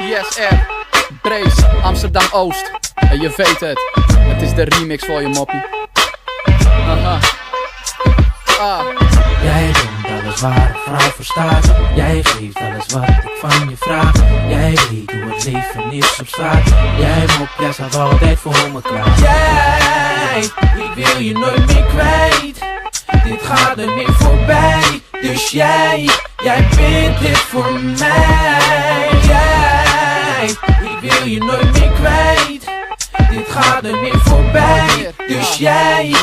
Yes, R, Brace, Amsterdam Oost. En je weet het, het is de remix voor je moppie. Aha. Jij doet alles waar een vrouw voor staat. Jij geeft alles wat ik van je vraag. Jij weet hoe het leven is op straat. Jij mop, jij staat altijd voor me klaar. Jij, ik wil je nooit meer kwijt. Dit gaat er niet voorbij. Dus jij bent dit voor mij. Jij, ik wil je nooit meer kwijt. Dit gaat er niet voorbij. Dus jij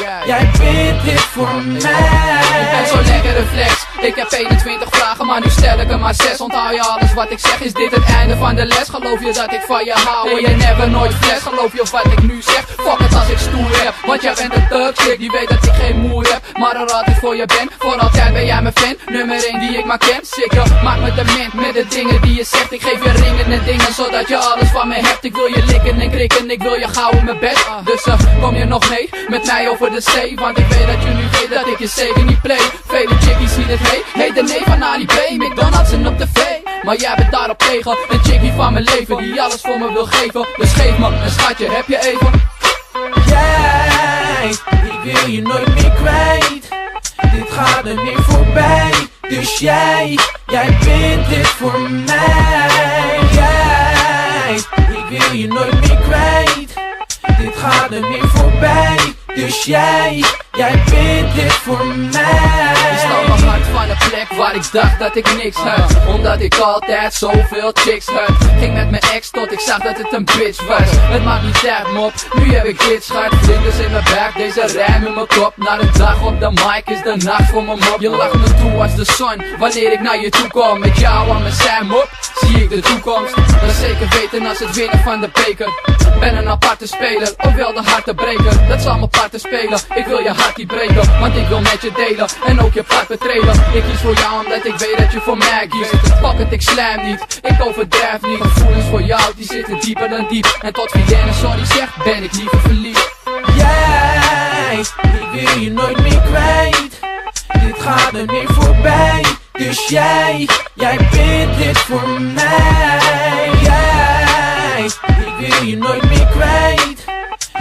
bent dit voor mij. Ik ben zo lekker reflex. Ik heb 21 vragen, maar nu stel ik er maar 6. Onthoud je alles wat ik zeg, is dit het einde van de les? Geloof je dat ik van je hou en je never nooit fles? Geloof je wat ik nu zeg? Fuck het als ik stoer heb, want jij bent een thug. Die weet dat ik geen moer heb, maar er altijd voor je ben. Voor altijd ben jij mijn fan, nummer 1 die ik maar ken. Sikke, maak me dement met de dingen die je zegt. Ik geef je ringen en dingen, zodat je alles van me hebt. Ik wil je likken en krikken, ik wil je gauw in mijn bed. Dus kom je nog mee met mij over de zee? Want ik weet dat je nu weet dat ik je zeker niet play. Vele chickies zien het heet de neef van Ali B. McDonald's en op tv, maar jij bent daarop tegen. Een chickie van mijn leven die alles voor me wil geven. Dus geef me een schatje, heb je even? Jij, ik wil je nooit meer kwijt. Dit gaat er niet voorbij. Dus jij bent dit voor mij. Jij, ik wil je nooit meer kwijt. Dit gaat er niet voorbij. Dus jij bent dit voor mij. Je stal mijn hart van de plek waar ik dacht dat ik niks had. Omdat ik altijd zoveel chicks had. Ging met mijn ex tot ik zag dat het een bitch was. Het maakt niet uit mop, nu heb ik dit schat. Vlinders in mijn buik, deze rijm in mijn kop. Na de dag op de mic is de nacht voor mijn mop. Je lacht me toe als de zon, wanneer ik naar je toe kom. Met jou aan mijn zij mop, zie ik de toekomst. Dat zeker weten als het winnen van de beker. Ben een aparte speler, ofwel de hartenbreker. Dat zal mijn parten spelen, ik wil je hart niet breken. Want ik wil met je delen, en ook je pad betreden. Ik kies voor jou omdat ik weet dat je voor mij kiest. Fuck het, ik slijm niet, ik overdrijf niet. Gevoelens voor jou, die zitten dieper dan diep. En tot Vienne sorry zegt, ben ik liever verliefd. Jij, ik wil je nooit meer kwijt. Dit gaat er niet voorbij. Dus jij bent dit voor mij. Jij, ik wil je nooit meer kwijt.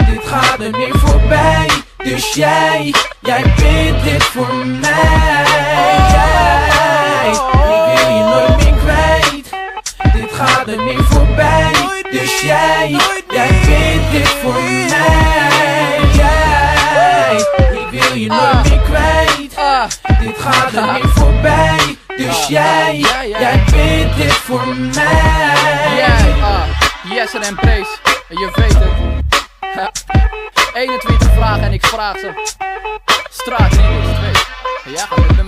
Dit gaat er niet voorbij. Dus jij bent dit voor mij. Jij, ik wil je nooit meer kwijt. Dit gaat er niet voorbij. Dus jij bent dit voor mij. Jij, ik wil je nooit meer kwijt. Dit gaat er niet voorbij. Dus jij bent dit voor mij. Yes, en Brace, en je weet het. 21 vragen en ik vraag ze. Straat remix 2. En jij gaat met